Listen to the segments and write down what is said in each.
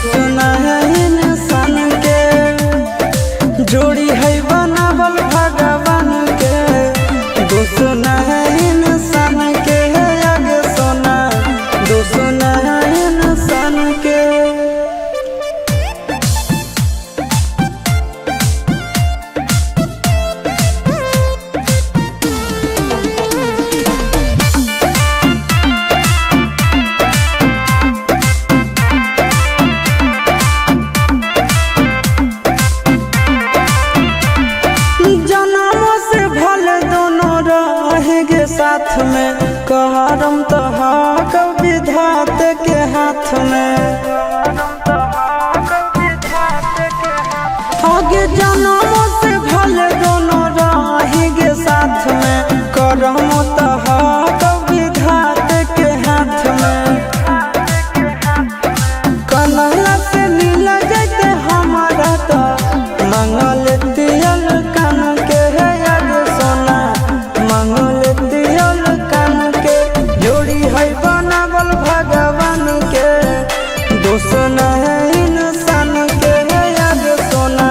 दोस्त न है इंसान के, जोड़ी है बनावल भगवान के। दोस्त न है इंसान के आगे सोना, दोस्त न है इंसान के। साथ में कहरम तो हक विधाता के हाथ में, आगे जन्मों से भले दोनों रहेंगे साथ में। करम तो हक विधाता के हाथ में, कन्हैया से मिल जाते हमारा तो मंगल दियल कान के है आगे सोना, मंगल बनावल भगवान के। दोस्त न है इंसान के आगे सोना,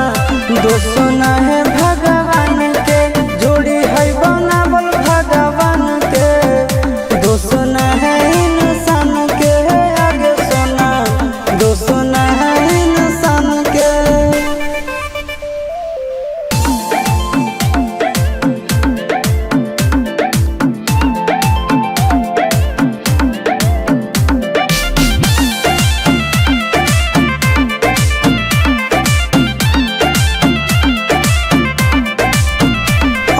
दोस्त न है भगवान के। जोड़ी है बनावल भगवान के, दोस्त न है इंसान के आगे सोना, दोस्त न है इंसान के।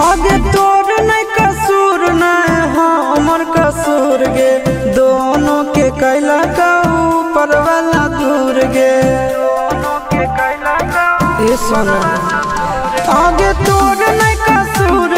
आगे तोर नहीं कसूर नहीं हमर कसूर गे, दोनों के कैला का ऊपर वाला दूर गे। ये सोना आगे तोर नहीं कसूर